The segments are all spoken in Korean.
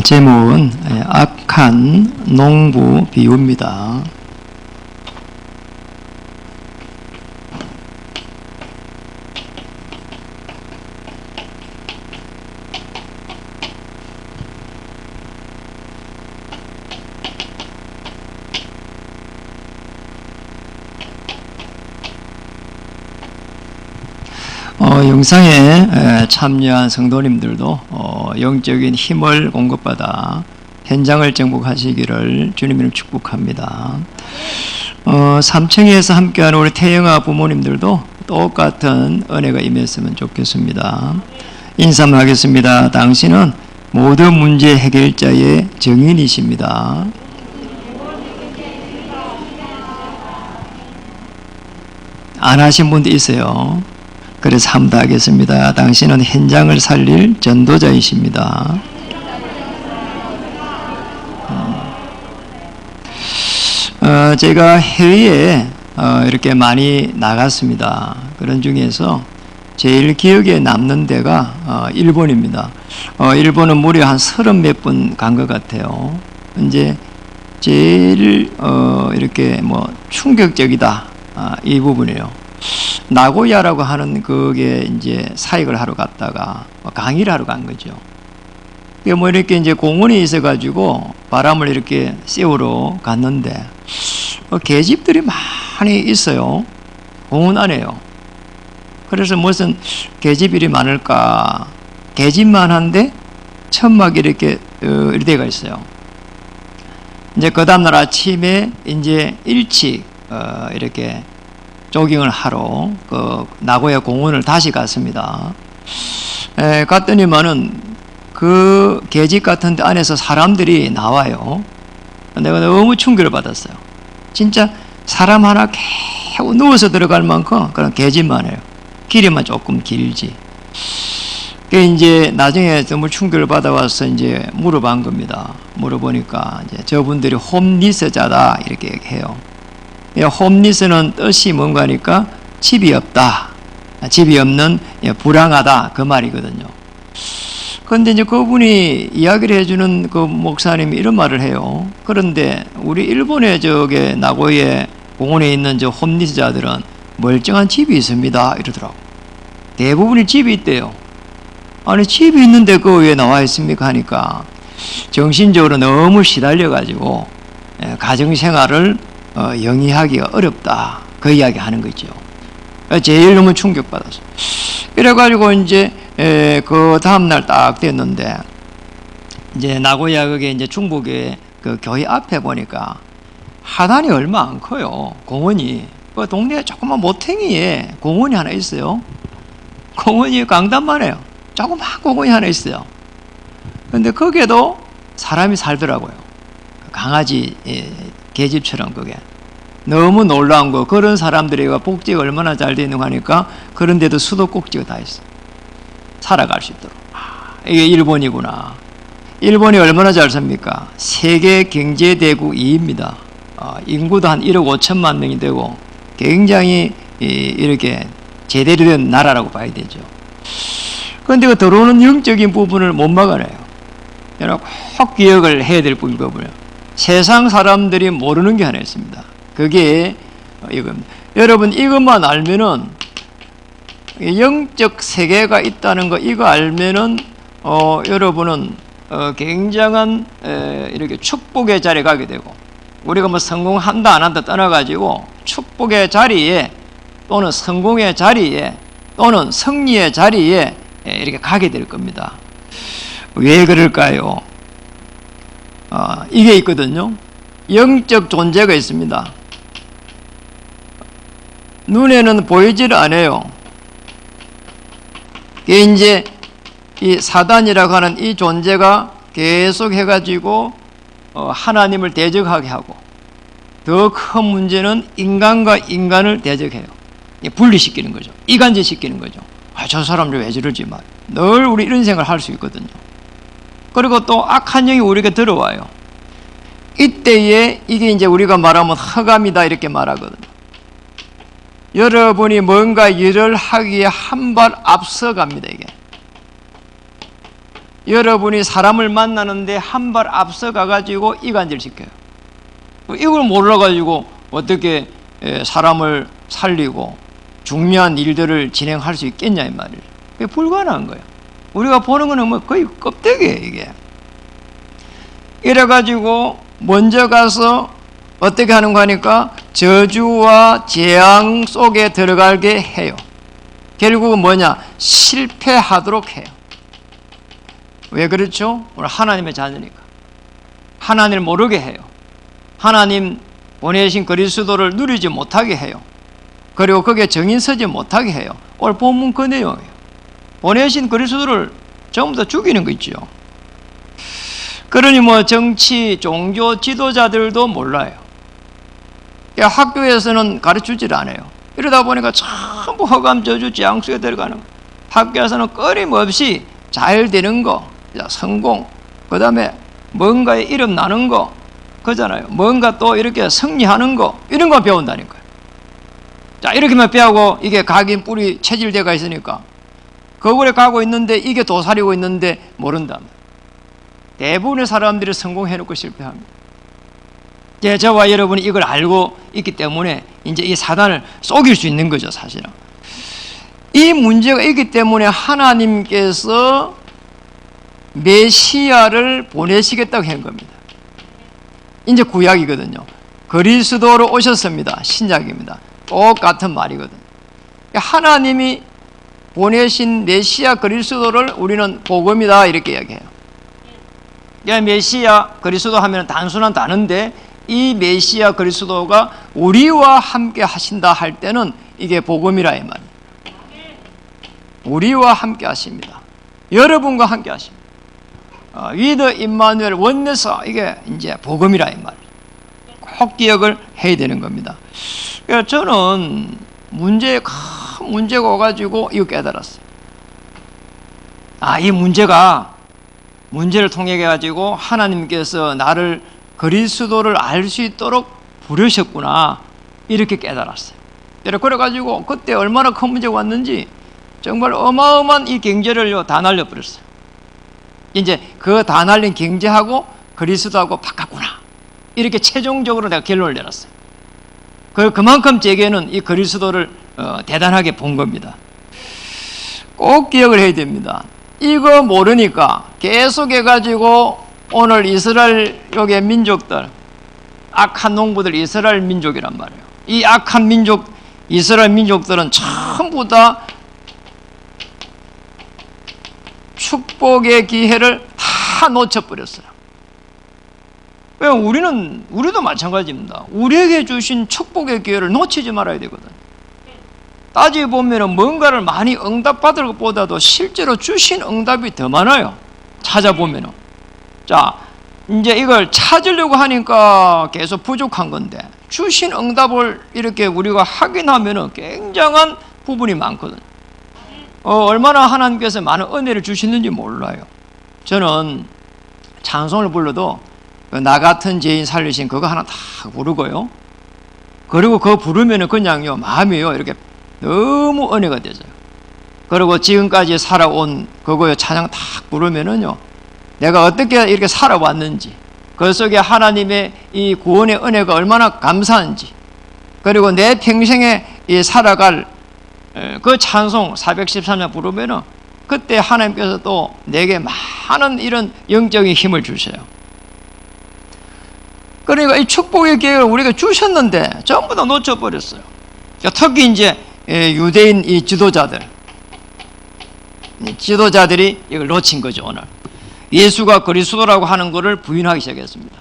제목은 악한 농부 비유입니다. 영상에 참여한 성도님들도 영적인 힘을 공급받아 현장을 정복하시기를 주님으로 축복합니다. 3층에서 함께하는 우리 태영아 부모님들도 똑같은 은혜가 임했으면 좋겠습니다. 인사만 하겠습니다. 당신은 모든 문제 해결자의 정인이십니다. 안 하신 분도 있어요. 그래서 한번 더 하겠습니다. 당신은 현장을 살릴 전도자이십니다. 제가 해외에 이렇게 많이 나갔습니다. 그런 중에서 제일 기억에 남는 데가 일본입니다. 일본은 무려 한 30몇 번 간 것 같아요. 이제 제일 이렇게 충격적이다 이 부분이에요. 나고야라고 하는 그게 이제 사역을 하러 갔다가 강의를 하러 간 거죠. 이렇게 이제 공원에 있어가지고 바람을 이렇게 쐬우러 갔는데 계집들이 많이 있어요. 공원 안에요. 그래서 무슨 계집일이 많을까? 계집만 한데 천막이 이렇게 데가 있어요. 이제 그 다음날 아침에 이제 일찍 이렇게 조깅을 하러 나고야 공원을 다시 갔습니다. 갔더니만은 그 계집 같은 데 안에서 사람들이 나와요. 내가 너무 충격을 받았어요. 진짜 사람 하나 겨우 누워서 들어갈 만큼 그런 계집만 해요. 길이만 조금 길지. 이제 나중에 너무 충격을 받아와서 이제 물어본 겁니다. 물어보니까 이제 저분들이 홈리스자다 이렇게 얘기해요. 홈리스는 뜻이 뭔가니까 집이 없다, 집이 없는 불황하다 그 말이거든요. 그런데 이제 그분이 이야기를 해주는 그 목사님이 이런 말을 해요. 그런데 우리 일본의 저게 나고야 공원에 있는 저 홈리스자들은 멀쩡한 집이 있습니다 이러더라고. 대부분이 집이 있대요. 아니 집이 있는데 그거 왜 나와 있습니까 하니까 정신적으로 너무 시달려가지고 가정생활을 영위하기가 어렵다. 그 이야기 하는 거죠. 제일 너무 충격받았어. 이래가지고 이제 그 다음날 딱 됐는데 이제 나고야 그게 이제 중국의 그 교회 앞에 보니까 하단이 얼마 안 커요. 공원이. 그 동네에 조그만 모탱이에 공원이 하나 있어요. 공원이 강단만 해요. 조그만 공원이 하나 있어요. 근데 거기에도 사람이 살더라고요. 강아지 계집처럼 그게. 너무 놀라운 거. 그런 사람들이 복지가 얼마나 잘 되어 있는 거 하니까 그런 데도 수도꼭지가 다 있어. 살아갈 수 있도록. 이게 일본이구나. 일본이 얼마나 잘 삽니까? 세계 경제대국 2위입니다. 인구도 한 1억 5천만 명이 되고 굉장히 이렇게 제대로 된 나라라고 봐야 되죠. 그런데 그 들어오는 영적인 부분을 못 막아내요. 여러분 꼭 기억을 해야 될 부분이거든요. 세상 사람들이 모르는 게 하나 있습니다. 그게 이겁니다. 여러분 이것만 알면은 영적 세계가 있다는 거 이거 알면은 여러분은 굉장한 이렇게 축복의 자리에 가게 되고 우리가 뭐 성공한다 안 한다 떠나가지고 축복의 자리에 또는 성공의 자리에 또는 승리의 자리에 이렇게 가게 될 겁니다. 왜 그럴까요? 이게 있거든요. 영적 존재가 있습니다. 눈에는 보이질 않아요. 이게 이제 이 사단이라고 하는 이 존재가 계속 해가지고 하나님을 대적하게 하고 더 큰 문제는 인간과 인간을 대적해요. 분리시키는 거죠. 이간질시키는 거죠. 저 사람들 왜 저러지 말. 늘 우리 이런 생각을 할 수 있거든요. 그리고 또 악한 영이 우리에게 들어와요. 이때에 이게 이제 우리가 말하면 허감이다 이렇게 말하거든요. 여러분이 뭔가 일을 하기에 한 발 앞서 갑니다. 이게 여러분이 사람을 만나는데 한 발 앞서 가가지고 이간질 시켜요. 이걸 몰라가지고 어떻게 사람을 살리고 중요한 일들을 진행할 수 있겠냐 이 말이에요. 그게 불가능한 거예요. 우리가 보는 거는 뭐 거의 껍데기예요 이게. 이래가지고 먼저 가서 어떻게 하는 거 하니까 저주와 재앙 속에 들어가게 해요. 결국은 뭐냐? 실패하도록 해요. 왜 그렇죠? 오늘 하나님의 자녀니까. 하나님을 모르게 해요. 하나님 보내신 그리스도를 누리지 못하게 해요. 그리고 거기에 정인 서지 못하게 해요. 오늘 본문 그 내용이에요. 보내신 그리스도를 전부 다 죽이는 거 있죠. 그러니 뭐 정치, 종교 지도자들도 몰라요. 학교에서는 가르치질 않아요. 이러다 보니까 전부 허감, 저주, 재앙 속에 들어가는 거예요. 학교에서는 끊임없이 잘 되는 거, 성공, 그 다음에 뭔가에 이름 나는 거, 그잖아요. 뭔가 또 이렇게 승리하는 거, 이런 거 배운다니까요. 자, 이렇게만 배우고 이게 각인 뿌리 체질되가 있으니까 거울에 가고 있는데 이게 도사리고 있는데 모른다. 대부분의 사람들이 성공해놓고 실패합니다. 저와 여러분이 이걸 알고 있기 때문에 이제 이 사단을 속일 수 있는 거죠, 사실은. 이 문제가 있기 때문에 하나님께서 메시아를 보내시겠다고 한 겁니다. 이제 구약이거든요. 그리스도로 오셨습니다. 신약입니다. 똑같은 말이거든요. 하나님이 보내신 메시아 그리스도를 우리는 복음이다 이렇게 이야기해요. 메시아 그리스도 하면 단순한 단어인데 이 메시아 그리스도가 우리와 함께 하신다 할 때는 이게 복음이라 이 말이에요. 우리와 함께 하십니다. 여러분과 함께 하십니다. 위드 임마누엘 원내서 이게 이제 복음이라 이 말이에요. 꼭 기억을 해야 되는 겁니다. 그러니까 저는 큰 문제가 와가지고 이거 깨달았어요. 이 문제를 통해 가지고 하나님께서 나를 그리스도를 알 수 있도록 부르셨구나 이렇게 깨달았어요. 그래가지고 그때 얼마나 큰 문제가 왔는지 정말 어마어마한 이 경제를 다 날려버렸어요. 이제 그 다 날린 경제하고 그리스도하고 바꿨구나 이렇게 최종적으로 내가 결론을 내렸어요. 그만큼 제게는 이 그리스도를 대단하게 본 겁니다. 꼭 기억을 해야 됩니다. 이거 모르니까 계속 해가지고 오늘 이스라엘 여기의 민족들, 악한 농부들 이스라엘 민족이란 말이에요. 이 악한 민족, 이스라엘 민족들은 전부 다 축복의 기회를 다 놓쳐버렸어요. 왜? 우리도 마찬가지입니다. 우리에게 주신 축복의 기회를 놓치지 말아야 되거든. 따지고 보면 뭔가를 많이 응답받을 것보다도 실제로 주신 응답이 더 많아요. 찾아보면. 자, 이제 이걸 찾으려고 하니까 계속 부족한 건데 주신 응답을 이렇게 우리가 확인하면 굉장한 부분이 많거든요. 얼마나 하나님께서 많은 은혜를 주시는지 몰라요. 저는 찬송을 불러도 나 같은 죄인 살리신 그거 하나 다 부르고요. 그리고 그거 부르면 그냥요 마음이요 이렇게 너무 은혜가 되죠. 그리고 지금까지 살아온 그거요 찬양 다 부르면은요 내가 어떻게 이렇게 살아왔는지 그 속에 하나님의 이 구원의 은혜가 얼마나 감사한지 그리고 내 평생에 이 살아갈 그 찬송 413장 부르면은 그때 하나님께서 또 내게 많은 이런 영적인 힘을 주셔요. 그러니까 이 축복의 기회를 우리가 주셨는데 전부 다 놓쳐버렸어요. 특히 이제 유대인 이 지도자들이 이걸 놓친 거죠. 오늘 예수가 그리스도라고 하는 것을 부인하기 시작했습니다.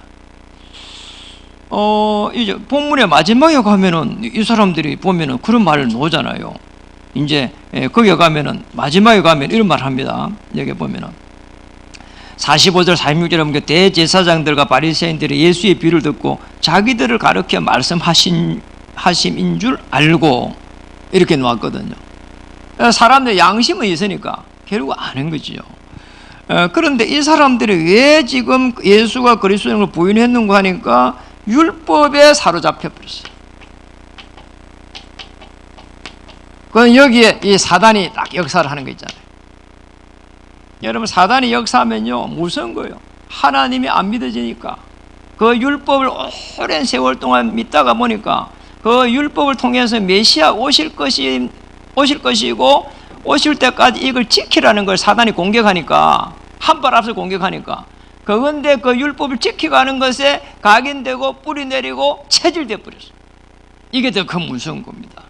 이제 본문의 마지막에 가면은 이 사람들이 보면은 그런 말을 놓잖아요. 이제 거기에 가면은 마지막에 가면 이런 말을 합니다. 여기 보면은 45절 46절에 보면 대제사장들과 바리새인들이 예수의 비유를 듣고 자기들을 가르쳐 말씀하심인 줄 알고 이렇게 놓았거든요. 사람들 양심은 있으니까 결국 아는 거지요. 그런데 이 사람들이 왜 지금 예수가 그리스도인 걸 부인했는가 하니까 율법에 사로잡혀 버렸어요. 그건 여기에 이 사단이 딱 역사를 하는 거 있잖아요. 여러분, 사단이 역사하면요 무서운 거예요. 하나님이 안 믿어지니까. 그 율법을 오랜 세월 동안 믿다가 보니까 그 율법을 통해서 메시아 오실 것이고 오실 때까지 이걸 지키라는 걸 사단이 공격하니까, 한 발 앞서 공격하니까, 그건데 그 율법을 지키가는 것에 각인되고 뿌리 내리고 체질돼 버렸어요. 이게 더 큰 무서운 겁니다.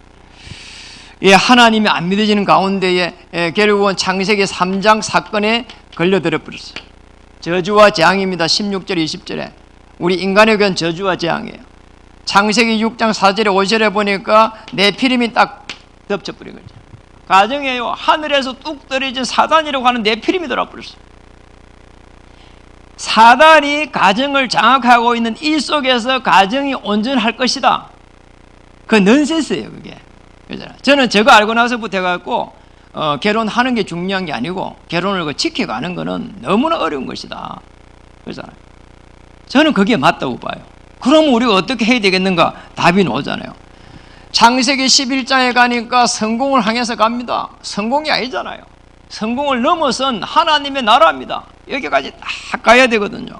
하나님이 안 믿어지는 가운데에 결국은 창세기 3장 사건에 걸려들어 버렸어요. 저주와 재앙입니다. 16절 20절에 우리 인간의 건 저주와 재앙이에요. 창세기 6장 4절에 5절에 보니까 네피림이 딱 덮쳐버린 거죠. 가정에요, 하늘에서 뚝 떨어진 사단이라고 하는 네피림이 들어버렸어요. 사단이 가정을 장악하고 있는 이 속에서 가정이 온전할 것이다. 그 넌센스예요, 그게. 그렇잖아요. 저는 저거 알고 나서부터 해갖고 결혼하는 게 중요한 게 아니고 결혼을 지켜가는 거는 너무나 어려운 것이다. 그렇잖아요. 저는 그게 맞다고 봐요. 그럼 우리가 어떻게 해야 되겠는가? 답이 나오잖아요. 창세기 11장에 가니까 성공을 향해서 갑니다. 성공이 아니잖아요. 성공을 넘어선 하나님의 나라입니다. 여기까지 딱 가야 되거든요.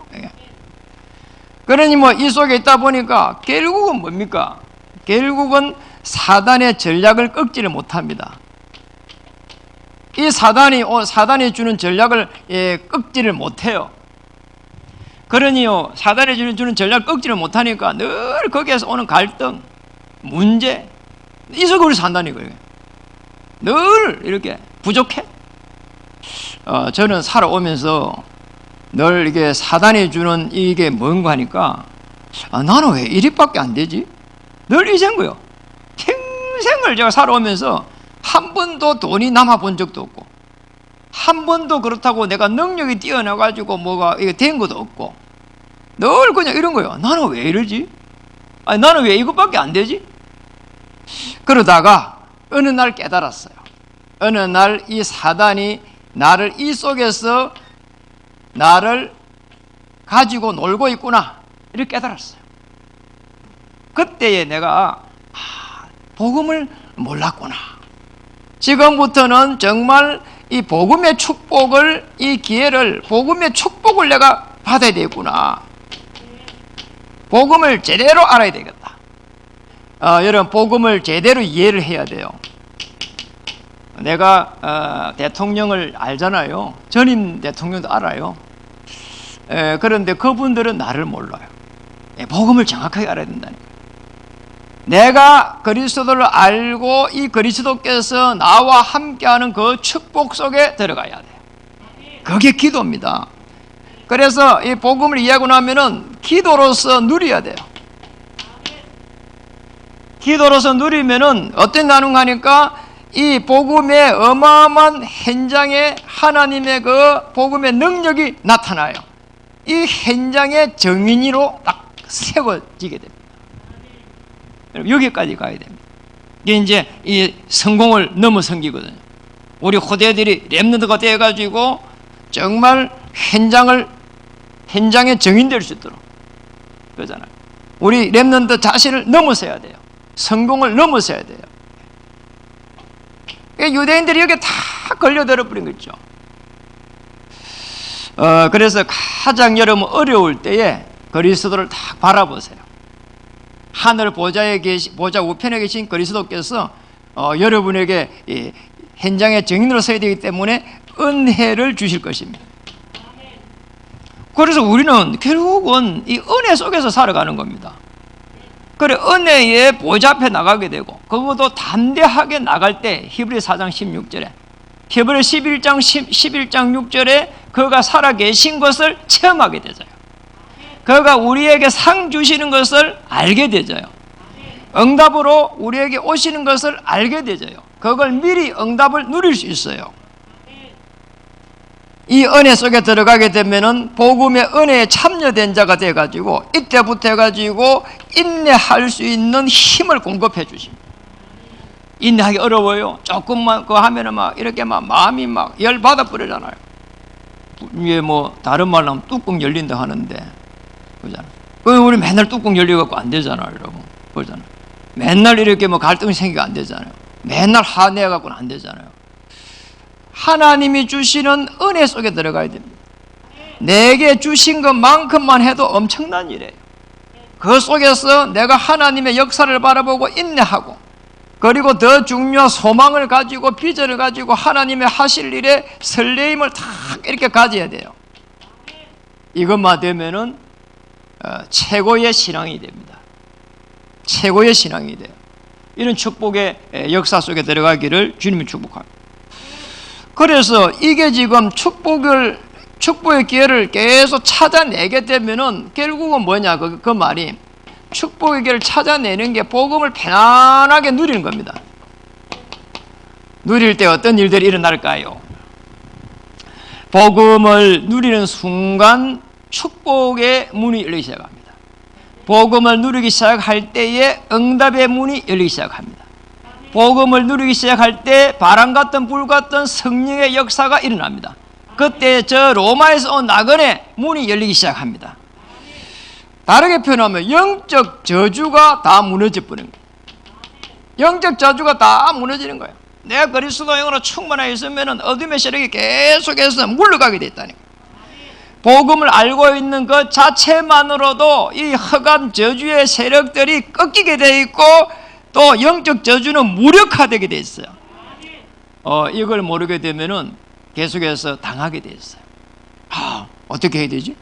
그러니 뭐 이 속에 있다 보니까 결국은 뭡니까? 결국은 사단의 전략을 꺾지를 못합니다. 이 사단이 주는 전략을 꺾지를 못해요. 그러니요, 사단이 주는 전략을 꺾지를 못하니까 늘 거기에서 오는 갈등, 문제, 이 속으로 산다니 거예요. 늘 이렇게 부족해. 저는 살아오면서 늘 이게 사단이 주는 이게 뭔가 하니까 나는 왜 이리밖에 안 되지? 늘 이 생각이요. 평생을 제가 살아오면서 한 번도 돈이 남아 본 적도 없고, 한 번도 그렇다고 내가 능력이 뛰어나가지고 뭐가 이게 된 것도 없고, 늘 그냥 이런 거예요. 나는 왜 이러지? 아니, 나는 왜 이것밖에 안 되지? 그러다가 어느 날 깨달았어요. 어느 날 이 사단이 나를 이 속에서 나를 가지고 놀고 있구나, 이렇게 깨달았어요. 그때에 내가 복음을 몰랐구나. 지금부터는 정말 이 복음의 축복을, 이 기회를, 복음의 축복을 내가 받아야 되겠구나. 복음을 제대로 알아야 되겠다. 여러분, 복음을 제대로 이해를 해야 돼요. 내가 대통령을 알잖아요. 전임 대통령도 알아요. 그런데 그분들은 나를 몰라요. 복음을 정확하게 알아야 된다니까. 내가 그리스도를 알고 이 그리스도께서 나와 함께하는 그 축복 속에 들어가야 돼요. 그게 기도입니다. 그래서 이 복음을 이해하고 나면은 기도로서 누려야 돼요. 기도로서 누리면은 어떤 나누가 하니까 이 복음의 어마어마한 현장에 하나님의 그 복음의 능력이 나타나요. 이 현장의 정인이로 딱 세워지게 됩니다. 여기까지 가야 됩니다. 이게 이제 이 성공을 넘어선 기거든요. 우리 후대들이 렘넌트가 되어가지고 정말 현장의 정인 될 수 있도록 그러잖아요. 우리 렘넌트 자신을 넘어서야 돼요. 성공을 넘어서야 돼요. 유대인들이 여기 다 걸려들어 버린 거죠. 그래서 가장 여러분 어려울 때에 그리스도를 딱 바라보세요. 하늘 보좌 우편에 계신 그리스도께서 여러분에게 현장의 증인으로 서야 되기 때문에 은혜를 주실 것입니다. 그래서 우리는 결국은 이 은혜 속에서 살아가는 겁니다. 그래, 은혜의 보좌 앞에 나가게 되고, 그것도 담대하게 나갈 때 히브리 4장 16절에, 히브리 11장 6절에 그가 살아계신 것을 체험하게 되죠. 그가 우리에게 상 주시는 것을 알게 되죠. 응답으로 우리에게 오시는 것을 알게 되죠. 그걸 미리 응답을 누릴 수 있어요. 이 은혜 속에 들어가게 되면은 복음의 은혜에 참여된 자가 돼가지고 이때부터 해가지고 인내할 수 있는 힘을 공급해 주십니다. 인내하기 어려워요. 조금만 그거 하면은 막 이렇게 막 마음이 막 열 받아 버리잖아요. 이게 뭐 다른 말로 하면 뚜껑 열린다 하는데, 그잖아요. 우리 맨날 뚜껑 열려갖고 안 되잖아요, 여러분. 그러잖아요. 맨날 이렇게 뭐 갈등이 생기가 안 되잖아요. 맨날 화내갖고는 안 되잖아요. 하나님이 주시는 은혜 속에 들어가야 됩니다. 내게 주신 것만큼만 해도 엄청난 일이에요. 그 속에서 내가 하나님의 역사를 바라보고 인내하고, 그리고 더 중요한 소망을 가지고 비전을 가지고 하나님의 하실 일에 설레임을 다 이렇게 가져야 돼요. 이것만 되면은 최고의 신앙이 됩니다. 최고의 신앙이 돼요. 이런 축복의 역사 속에 들어가기를 주님이 축복합니다. 그래서 이게 지금 축복의 기회를 계속 찾아내게 되면은 결국은 뭐냐, 그 말이 축복의 기회를 찾아내는 게 복음을 편안하게 누리는 겁니다. 누릴 때 어떤 일들이 일어날까요? 복음을 누리는 순간 축복의 문이 열리기 시작합니다. 복음을 누리기 시작할 때에 응답의 문이 열리기 시작합니다. 복음을 누리기 시작할 때 바람 같은 불 같은 성령의 역사가 일어납니다. 그때 저 로마에서 온 나그네 문이 열리기 시작합니다. 다르게 표현하면 영적 저주가 다 무너져 버리는 거예요. 영적 저주가 다 무너지는 거예요. 내가 그리스도 영으로 충만하게 있으면 어둠의 세력이 계속해서 물러가게 돼 있다니까. 복음을 알고 있는 것 자체만으로도 이 흑암 저주의 세력들이 꺾이게 돼 있고, 또 영적 저주는 무력화되게 돼 있어요. 이걸 모르게 되면은 계속해서 당하게 돼 있어요. 어떻게 해야 되지?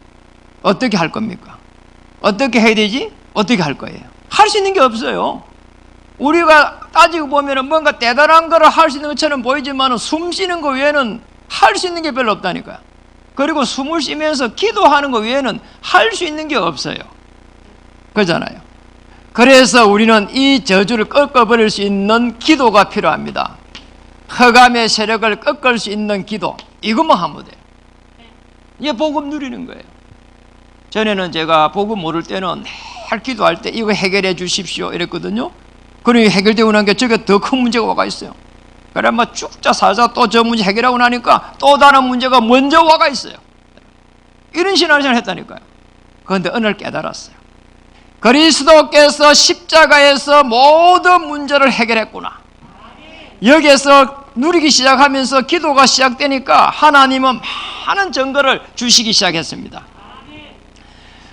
어떻게 할 겁니까? 어떻게 해야 되지? 어떻게 할 거예요? 할 수 있는 게 없어요. 우리가 따지고 보면은 뭔가 대단한 거를 할 수 있는 것처럼 보이지만 숨 쉬는 거 외에는 할 수 있는 게 별로 없다니까요. 그리고 숨을 쉬면서 기도하는 거 외에는 할 수 있는 게 없어요. 그렇잖아요. 그래서 우리는 이 저주를 꺾어버릴 수 있는 기도가 필요합니다. 흑암의 세력을 꺾을 수 있는 기도, 이것만 하면 돼요. 이게 복음 누리는 거예요. 전에는 제가 복음 모를 때는 늘 기도할 때 이거 해결해 주십시오 이랬거든요. 그러니 해결되고 난 게 저게 더 큰 문제가 와가 있어요. 그래 막 죽자 살자 또 저 문제 해결하고 나니까 또 다른 문제가 먼저 와가 있어요. 이런 신앙생활을 했다니까요. 그런데 어느 날 깨달았어요. 그리스도께서 십자가에서 모든 문제를 해결했구나. 여기에서 누리기 시작하면서 기도가 시작되니까 하나님은 많은 증거를 주시기 시작했습니다.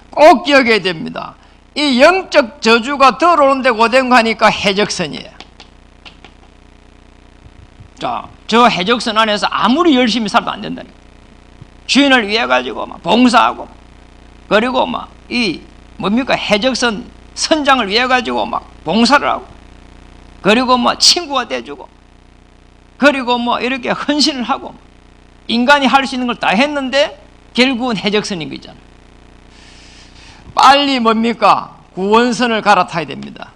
꼭 기억해야 됩니다. 이 영적 저주가 들어오는데 고된 거 하니까 해적선이에요. 자, 저 해적선 안에서 아무리 열심히 살도 안 된다니까. 주인을 위해 가지고 막 봉사하고, 그리고 막 이 뭡니까 해적선 선장을 위해 가지고 막 봉사를 하고, 그리고 뭐 친구가 돼주고, 그리고 뭐 이렇게 헌신을 하고, 인간이 할 수 있는 걸 다 했는데 결국은 해적선인 거 있잖아요. 빨리 뭡니까 구원선을 갈아타야 됩니다.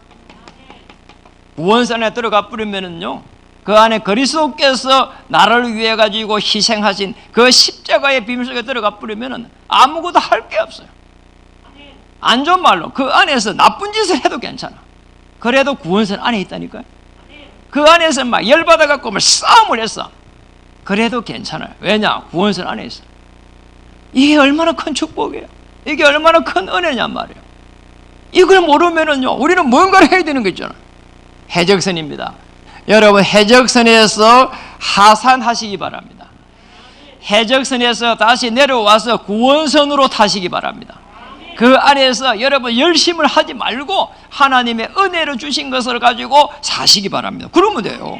구원선에 들어가 버리면은요, 그 안에 그리스도께서 나를 위해 가지고 희생하신 그 십자가의 비밀 속에 들어가 버리면은 아무것도 할 게 없어요. 안 좋은 말로 그 안에서 나쁜 짓을 해도 괜찮아. 그래도 구원선 안에 있다니까요. 그 안에서 막 열받아 갖고 막 싸움을 했어. 그래도 괜찮아요. 왜냐? 구원선 안에 있어. 이게 얼마나 큰 축복이에요. 이게 얼마나 큰 은혜냔 말이에요. 이걸 모르면은요, 우리는 뭔가를 해야 되는 거 있잖아요. 해적선입니다. 여러분, 해적선에서 하산하시기 바랍니다. 해적선에서 다시 내려와서 구원선으로 타시기 바랍니다. 그 안에서 여러분 열심을 하지 말고 하나님의 은혜로 주신 것을 가지고 사시기 바랍니다. 그러면 돼요.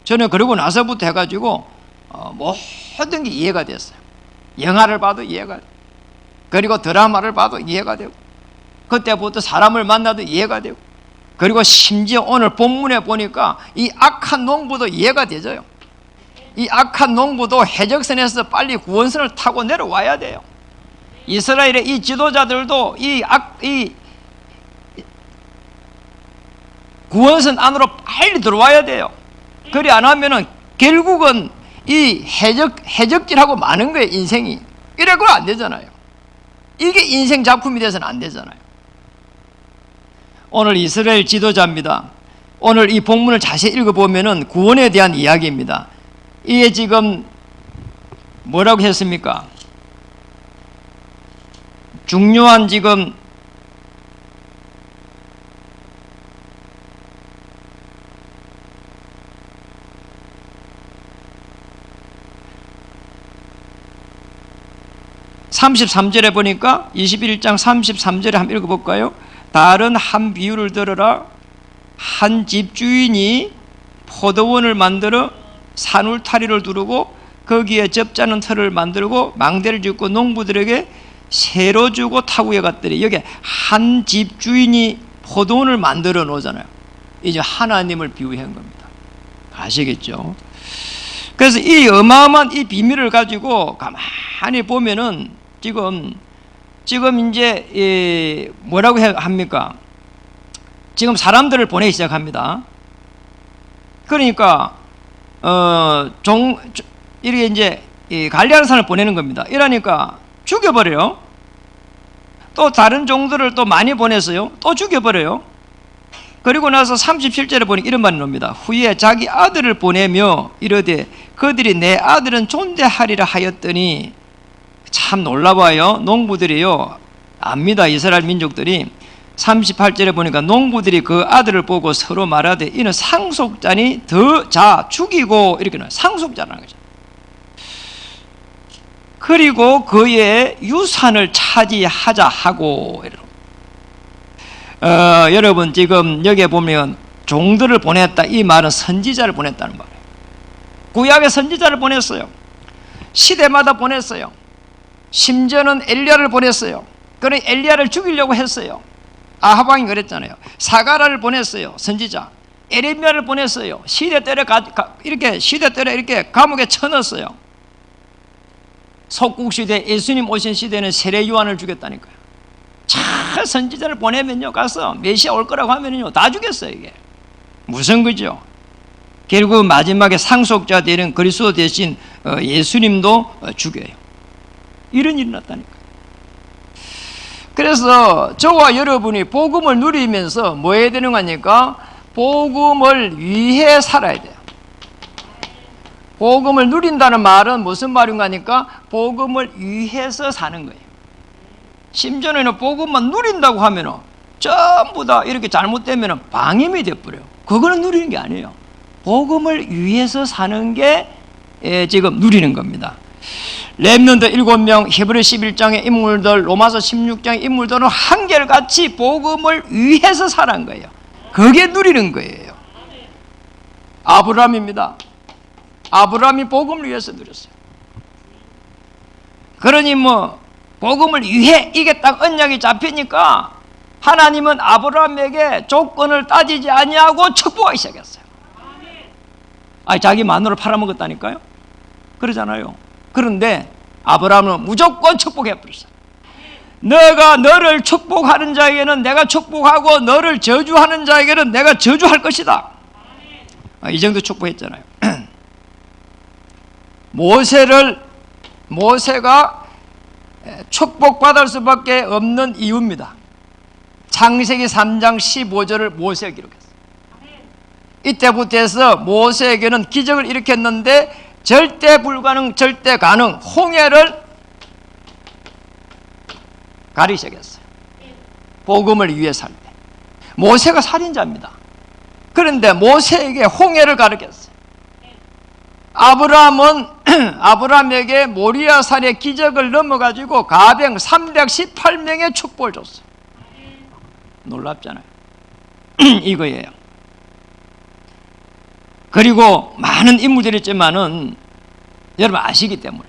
저는 그러고 나서부터 해가지고 모든 게 이해가 됐어요. 영화를 봐도 이해가 돼요. 그리고 드라마를 봐도 이해가 되고, 그때부터 사람을 만나도 이해가 되고, 그리고 심지어 오늘 본문에 보니까 이 악한 농부도 이해가 되죠. 이 악한 농부도 해적선에서 빨리 구원선을 타고 내려와야 돼요. 이스라엘의 이 지도자들도 이 구원선 안으로 빨리 들어와야 돼요. 그리 안 하면은 결국은 이 해적질하고 마는 거예요, 인생이. 이래고 안 되잖아요. 이게 인생 작품이 돼서는 안 되잖아요. 오늘 이스라엘 지도자입니다. 오늘 이 본문을 자세히 읽어보면은 구원에 대한 이야기입니다. 이게 지금 뭐라고 했습니까? 중요한 지금 33절에 보니까 21장 33절에 한번 읽어볼까요? 다른 한 비유를 들어라. 한 집주인이 포도원을 만들어 산울타리를 두르고 거기에 접자는 틀을 만들고 망대를 짓고 농부들에게 새로 주고 타구에 갔더니, 여기 한 집주인이 포도원을 만들어 놓잖아요. 이제 하나님을 비유한 겁니다. 아시겠죠? 그래서 이 어마어마한 이 비밀을 가지고 가만히 보면은 지금 이제 뭐라고 합니까? 지금 사람들을 보내기 시작합니다. 그러니까 이렇게 이제 갈대아는 산을 보내는 겁니다. 이러니까 죽여버려요. 또 다른 종들을 또 많이 보냈어요. 또 죽여버려요. 그리고 나서 37절에 보니 이런 말이 나옵니다. 후에 자기 아들을 보내며 이르되 그들이 내 아들은 존대하리라 하였더니, 참 놀라봐요. 농부들이요, 압니다. 이스라엘 민족들이. 38절에 보니까 농부들이 그 아들을 보고 서로 말하되 이는 상속자니 더 자 죽이고, 이렇게 나와요. 상속자라는 거죠. 그리고 그의 유산을 차지하자 하고. 여러분 지금 여기에 보면 종들을 보냈다, 이 말은 선지자를 보냈다는 말이에요. 구약의 선지자를 보냈어요. 시대마다 보냈어요. 심지어는 엘리야를 보냈어요. 그는 엘리야를 죽이려고 했어요. 아하방이 그랬잖아요. 사가랴를 보냈어요. 선지자. 에레미야를 보냈어요. 시대때려 이렇게 감옥에 쳐넣었어요. 속국시대, 예수님 오신 시대는 세례 요한을 죽였다니까요. 참, 선지자를 보내면요, 가서 메시아 올 거라고 하면요, 다 죽였어요. 이게 무슨 거죠? 결국 마지막에 상속자 되는 그리스도 대신 예수님도 죽여요. 이런 일이 났다니까요. 그래서 저와 여러분이 복음을 누리면서 뭐 해야 되는 거니까? 복음을 위해 살아야 돼요. 복음을 누린다는 말은 무슨 말인가 하니까 복음을 위해서 사는 거예요. 심지어는 복음만 누린다고 하면 전부 다 이렇게 잘못되면 방임이 돼버려요. 그거는 누리는 게 아니에요. 복음을 위해서 사는 게 지금 누리는 겁니다. 렘넌트 7명, 히브리 11장의 인물들, 로마서 16장의 인물들은 한결같이 복음을 위해서 살아간 거예요. 그게 누리는 거예요. 아브라함입니다. 아브라함이 복음을 위해서 누렸어요. 그러니 복음을 위해 이게 딱 언약이 잡히니까 하나님은 아브라함에게 조건을 따지지 아니하고 축복하기 시작했어요. 자기 마누라를 팔아먹었다니까요. 그러잖아요. 그런데 아브라함은 무조건 축복해버렸어요. 내가 너를 축복하는 자에게는 내가 축복하고 너를 저주하는 자에게는 내가 저주할 것이다. 이 정도 축복했잖아요. 모세가 축복받을 수밖에 없는 이유입니다. 창세기 3장 15절을 모세가 기록했어요. 이때부터 해서 모세에게는 기적을 일으켰는데 절대 불가능, 절대 가능, 홍해를 가리기 시작했어요. 복음을 위해 살 때. 모세가 살인자입니다. 그런데 모세에게 홍해를 가르쳤어요. 아브라함에게 모리아산의 기적을 넘어가지고 가병 318명의 축복을 줬어요. 놀랍잖아요. 이거예요. 그리고 많은 인물들이 있지만은 여러분 아시기 때문에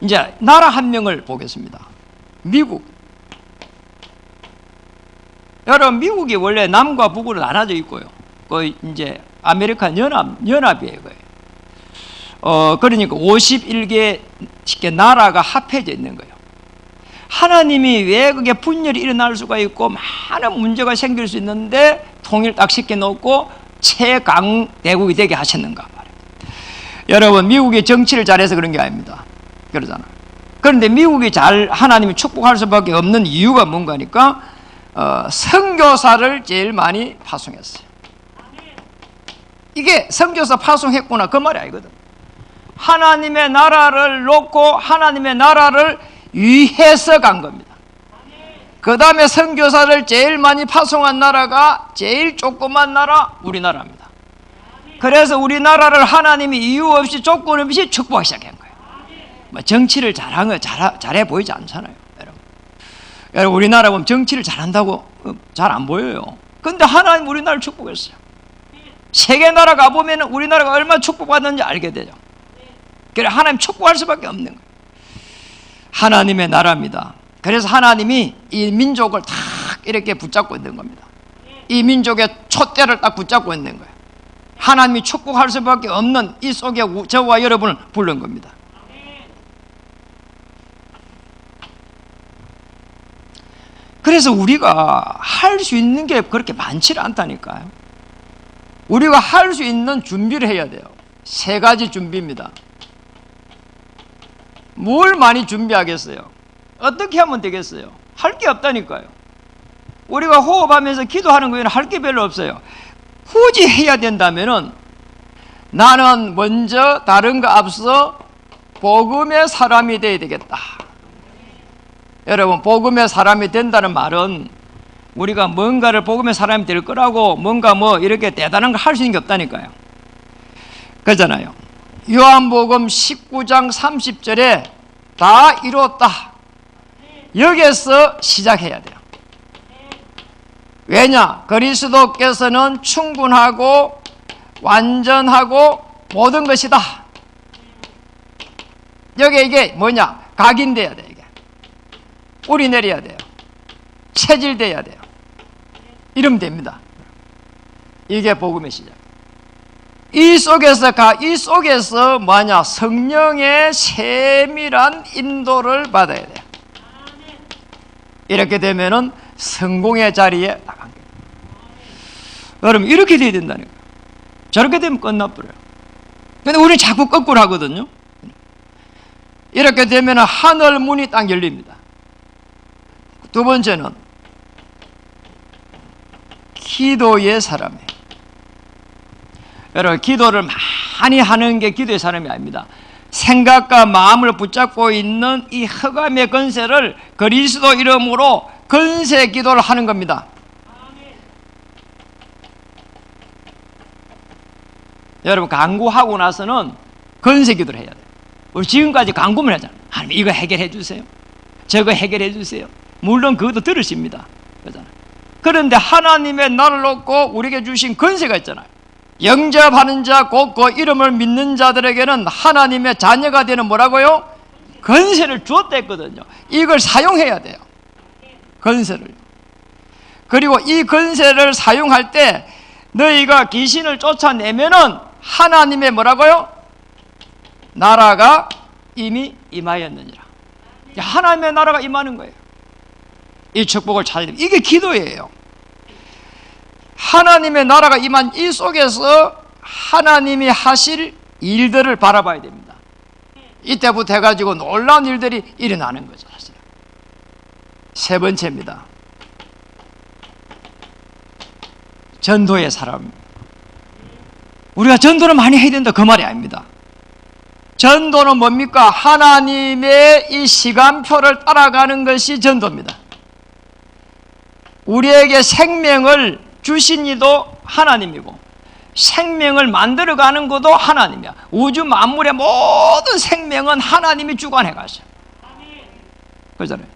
이제 나라 한 명을 보겠습니다. 미국. 여러분 미국이 원래 남과 북으로 나눠져 있고요. 이제 아메리칸 연합이에요. 그러니까 51개 나라가 합해져 있는 거예요. 하나님이 왜 그게 분열이 일어날 수가 있고 많은 문제가 생길 수 있는데 통일 딱 시켜놓고 최강대국이 되게 하셨는가 말이에요. 여러분 미국이 정치를 잘해서 그런 게 아닙니다. 그러잖아요. 그런데 미국이 하나님이 축복할 수밖에 없는 이유가 뭔가 하니까 선교사를 제일 많이 파송했어요. 이게 선교사 파송했구나 그 말이 아니거든. 하나님의 나라를 놓고 하나님의 나라를 위해서 간 겁니다. 그 다음에 선교사를 제일 많이 파송한 나라가 제일 조그만 나라 우리나라입니다. 그래서 우리나라를 하나님이 이유 없이 조건 없이 축복하기 시작한 거예요. 뭐 정치를 잘해 보이지 않잖아요, 여러분. 여러분, 우리나라 보면 정치를 잘한다고 잘 안 보여요. 근데 하나님 우리나라를 축복했어요. 세계 나라 가보면 우리나라가 얼마나 축복받는지 알게 되죠. 그래서 하나님 축복할 수밖에 없는 거예요. 하나님의 나라입니다. 그래서 하나님이 이 민족을 딱 이렇게 붙잡고 있는 겁니다. 이 민족의 촛대를 딱 붙잡고 있는 거예요. 하나님이 축복할 수밖에 없는 이 속에 저와 여러분을 부른 겁니다. 그래서 우리가 할 수 있는 게 그렇게 많지 않다니까요. 우리가 할 수 있는 준비를 해야 돼요. 3가지 준비입니다. 뭘 많이 준비하겠어요? 어떻게 하면 되겠어요? 할 게 없다니까요. 우리가 호흡하면서 기도하는 거에는 할 게 별로 없어요. 굳이 해야 된다면은 나는 먼저 다른 거 앞서 복음의 사람이 되어야 되겠다. 여러분, 복음의 사람이 된다는 말은 우리가 뭔가를 복음의 사람이 될 거라고 뭔가 뭐 이렇게 대단한 걸 할 수 있는 게 없다니까요. 그렇잖아요. 요한복음 19장 30절에 다 이뤘다. 여기에서 시작해야 돼요. 왜냐? 그리스도께서는 충분하고 완전하고 모든 것이다. 여기 이게 뭐냐? 각인돼야 돼. 이게 뿌리 내려야 돼요. 체질돼야 돼요. 이러면 됩니다. 이게 복음의 시작. 이 속에서 뭐냐? 성령의 세밀한 인도를 받아야 돼요. 이렇게 되면은 성공의 자리에 나간 거예요. 여러분, 이렇게 돼야 된다는 거예요. 저렇게 되면 끝나버려요. 근데 우리는 자꾸 거꾸로 하거든요. 이렇게 되면 하늘 문이 딱 열립니다. 2번째는 기도의 사람이에요. 여러분, 기도를 많이 하는 게 기도의 사람이 아닙니다. 생각과 마음을 붙잡고 있는 이 흑암의 권세를 그리스도 이름으로 권세 기도를 하는 겁니다. 여러분, 간구하고 나서는 권세 기도를 해야 돼요. 우리 지금까지 간구만 하잖아요. 하나님 이거 해결해 주세요. 저거 해결해 주세요. 물론 그것도 들으십니다. 그렇잖아요. 그런데 하나님의 나를 놓고 우리에게 주신 권세가 있잖아요. 영접하는 자, 곧 그 이름을 믿는 자들에게는 하나님의 자녀가 되는 뭐라고요? 권세를 주었다 했거든요. 이걸 사용해야 돼요. 권세를. 그리고 이 권세를 사용할 때 너희가 귀신을 쫓아내면은 하나님의 뭐라고요? 나라가 이미 임하였느니라. 하나님의 나라가 임하는 거예요. 이 축복을 찾으면 이게 기도예요. 하나님의 나라가 임한 이 속에서 하나님이 하실 일들을 바라봐야 됩니다. 이때부터 해가지고 놀라운 일들이 일어나는 거죠, 사실. 3번째입니다. 전도의 사람. 우리가 전도를 많이 해야 된다, 그 말이 아닙니다. 전도는 뭡니까? 하나님의 이 시간표를 따라가는 것이 전도입니다. 우리에게 생명을 주신 이도 하나님이고 생명을 만들어가는 것도 하나님이야. 우주 만물의 모든 생명은 하나님이 주관해 가셔. 그렇잖아요.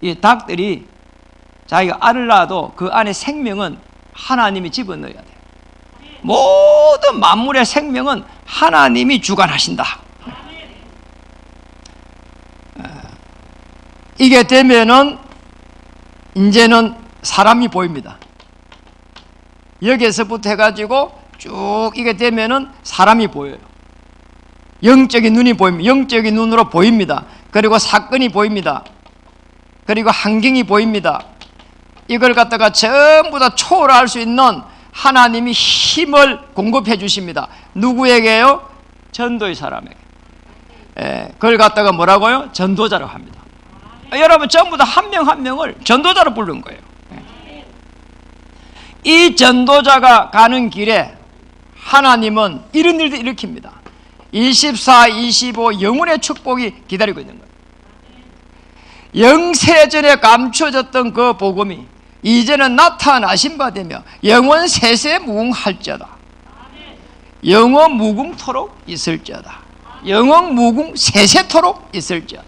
이 닭들이 자기가 알을 낳아도 그 안에 생명은 하나님이 집어넣어야 돼. 모든 만물의 생명은 하나님이 주관하신다. 이게 되면은 이제는 사람이 보입니다. 여기에서부터 해가지고 쭉 이게 되면은 사람이 보여요. 영적인 눈이 보입니다. 영적인 눈으로 보입니다. 그리고 사건이 보입니다. 그리고 환경이 보입니다. 이걸 갖다가 전부 다 초월할 수 있는 하나님이 힘을 공급해 주십니다. 누구에게요? 전도의 사람에게. 그걸 갖다가 뭐라고요? 전도자라고 합니다. 여러분, 전부 다 한 명 한 명을 전도자로 부른 거예요. 이 전도자가 가는 길에 하나님은 이런 일도 일으킵니다. 24, 25 영혼의 축복이 기다리고 있는 거예요. 영세전에 감춰졌던 그 복음이 이제는 나타나신 바 되며 영원 세세 무궁할지어다. 영원 무궁토록 있을지어다. 영영 무궁 세세토록 있을지어다.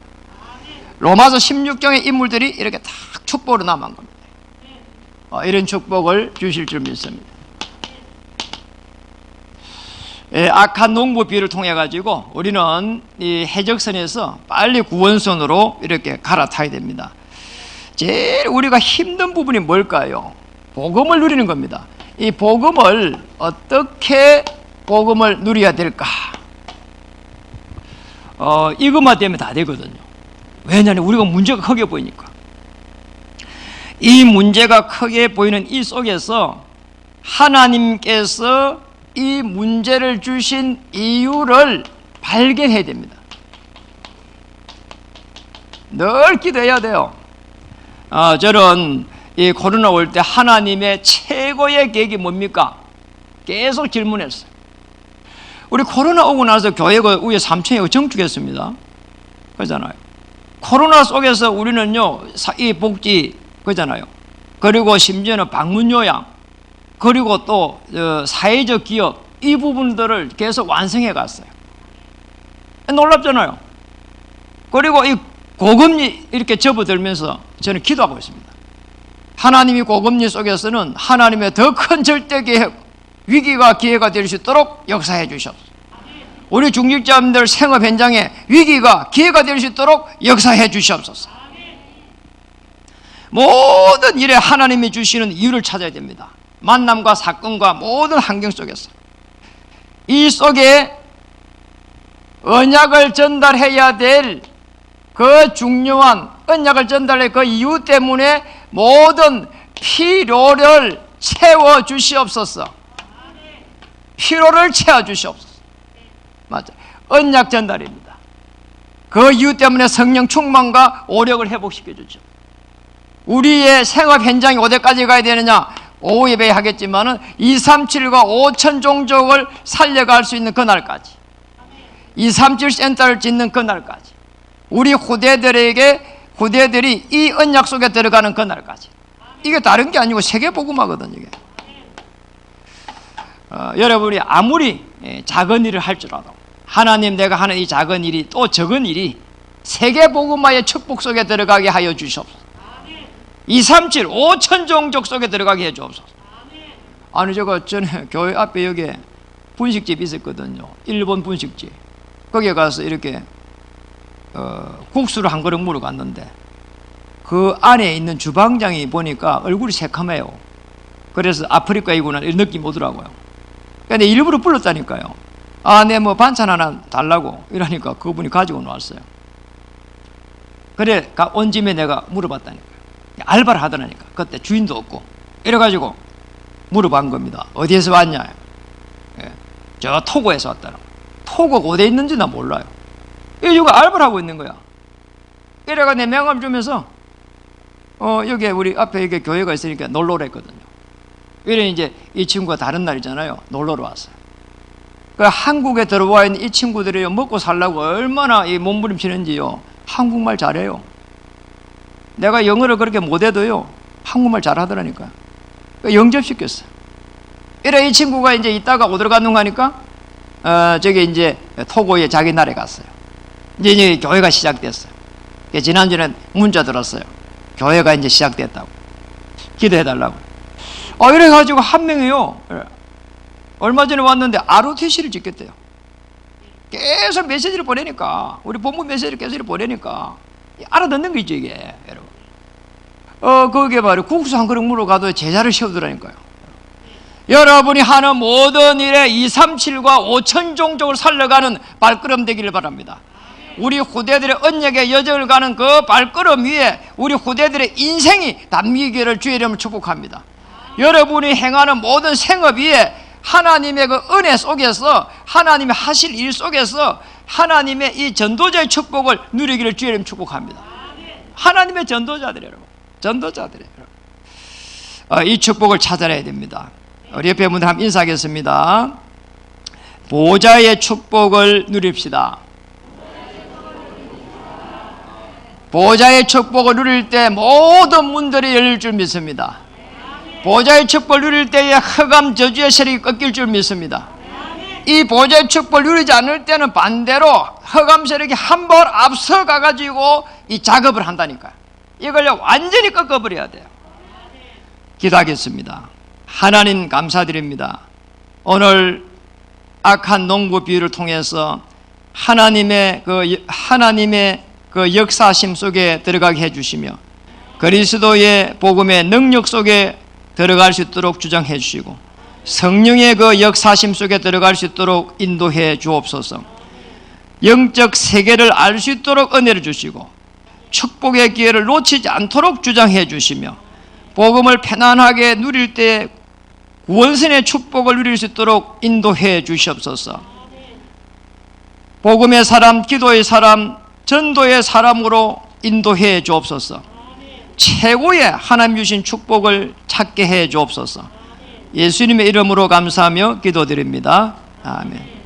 로마서 16장의 인물들이 이렇게 딱 축복으로 남은 겁니다. 이런 축복을 주실 줄 믿습니다. 악한 농부 비유를 통해 가지고 우리는 이 해적선에서 빨리 구원선으로 이렇게 갈아타야 됩니다. 제일 우리가 힘든 부분이 뭘까요? 복음을 누리는 겁니다. 이 복음을 어떻게 복음을 누려야 될까? 이것만 되면 다 되거든요. 왜냐하면 우리가 문제가 크게 보이니까. 이 문제가 크게 보이는 이 속에서 하나님께서 이 문제를 주신 이유를 발견해야 됩니다. 늘 기도해야 돼요. 저는 이 코로나 올 때 하나님의 최고의 계획이 뭡니까? 계속 질문했어요. 우리 코로나 오고 나서 교회가 위에 3층에 정축했습니다. 그러잖아요. 코로나 속에서 우리는요, 이 복지, 그러잖아요. 그리고 심지어는 방문 요양, 그리고 또 사회적 기업, 이 부분들을 계속 완성해 갔어요. 놀랍잖아요. 그리고 이 고금리 이렇게 접어들면서 저는 기도하고 있습니다. 하나님이 고금리 속에서는 하나님의 더 큰 절대 계획, 위기가 기회가 될 수 있도록 역사해 주시옵소서. 우리 중직자분들 생업 현장에 위기가 기회가 될 수 있도록 역사해 주시옵소서. 모든 일에 하나님이 주시는 이유를 찾아야 됩니다. 만남과 사건과 모든 환경 속에서 이 속에 언약을 전달해야 될 그 중요한 언약을 전달할 그 이유 때문에 모든 필요를 채워 주시옵소서. 필요를 채워 주시옵소서. 맞아. 언약 전달입니다. 그 이유 때문에 성령 충만과 오력을 회복시켜 주죠. 우리의 생업 현장이 어디까지 가야 되느냐? 오후 예배 하겠지만은 237과 5천 종족을 살려갈 수 있는 그날까지, 237 센터를 짓는 그날까지, 우리 후대들이 이 언약 속에 들어가는 그날까지. 이게 다른 게 아니고 세계 복음화거든요. 이게. 여러분이 아무리 작은 일을 할지라도 하나님, 내가 하는 이 작은 일이, 또 적은 일이 세계 복음화의 축복 속에 들어가게 하여 주시옵소서. 237, 5천 종족 속에 들어가게 해 주옵소서. 아니, 제가 전에 교회 앞에 여기 분식집 있었거든요. 일본 분식집. 거기에 가서 이렇게 국수를 한 그릇 물어 갔는데 그 안에 있는 주방장이 보니까 얼굴이 새카매요. 그래서 아프리카이구나 이런 느낌이 오더라고요. 근데 일부러 불렀다니까요. 네, 뭐 반찬 하나 달라고 이러니까 그분이 가지고 나왔어요. 그래 온 짐에 내가 물어봤다니까요. 알바를 하더라니까. 그때 주인도 없고 이래가지고 물어본 겁니다. 어디에서 왔냐? 저 토고에서 왔다는. 토고가 어디에 있는지 나 몰라요. 이거 알바를 하고 있는 거야. 이래가 내 명함 주면서 여기 우리 앞에 여기 교회가 있으니까 놀러 오라 했거든요. 이래 이제 이 친구가 다른 날이잖아요. 놀러로 왔어요. 그 한국에 들어와 있는 이 친구들이 먹고 살려고 얼마나 이 몸부림치는지요. 한국말 잘해요. 내가 영어를 그렇게 못해도요, 한국말 잘하더라니까요. 영접시켰어요. 이래 이 친구가 이제 이따가 오더러 가는 거니까 저기 이제 토고에 자기 나라에 갔어요. 이제 교회가 시작됐어요. 지난주에는 문자 들었어요. 교회가 이제 시작됐다고. 기도해달라고. 이래가지고 한 명이요. 얼마 전에 왔는데 ROTC를 짓겠대요. 계속 메시지를 보내니까, 우리 본부 메시지를 계속 보내니까, 알아듣는 거 있죠, 이게. 여러분. 그게 바로 국수 한 그릇 물어 가도 제자를 세우더라니까요. 여러분이 하는 모든 일에 237과 5천 종족을 살려가는 발걸음 되기를 바랍니다. 우리 후대들의 언약의 여정을 가는 그 발걸음 위에 우리 후대들의 인생이 담기기를 주의 이름으로 축복합니다. 여러분이 행하는 모든 생업 위에 하나님의 그 은혜 속에서, 하나님의 하실 일 속에서 하나님의 이 전도자의 축복을 누리기를 주의 이름으로 축복합니다. 하나님의 전도자들 여러분, 전도자들 여러분, 이 축복을 찾아내야 됩니다. 우리 옆에 분들 한번 인사하겠습니다. 보좌의 축복을 누립시다. 보좌의 축복을 누릴 때 모든 문들이 열릴 줄 믿습니다. 보좌의 축복을 누릴 때에 흑암 저주의 세력이 꺾일 줄 믿습니다. 이 보좌의 축복을 누리지 않을 때는 반대로 흑암 세력이 한 번 앞서가 가지고 이 작업을 한다니까요. 이걸 완전히 꺾어버려야 돼요. 기도하겠습니다. 하나님 감사드립니다. 오늘 악한 농부 비유를 통해서 하나님의 그 역사심 속에 들어가게 해주시며 그리스도의 복음의 능력 속에 들어갈 수 있도록 주장해 주시고 성령의 그 역사심 속에 들어갈 수 있도록 인도해 주옵소서. 영적 세계를 알 수 있도록 은혜를 주시고 축복의 기회를 놓치지 않도록 주장해 주시며 복음을 편안하게 누릴 때 구원선의 축복을 누릴 수 있도록 인도해 주시옵소서. 복음의 사람, 기도의 사람, 전도의 사람으로 인도해 주옵소서. 최고의 하나님 주신 축복을 찾게 해 주옵소서. 예수님의 이름으로 감사하며 기도드립니다. 아멘.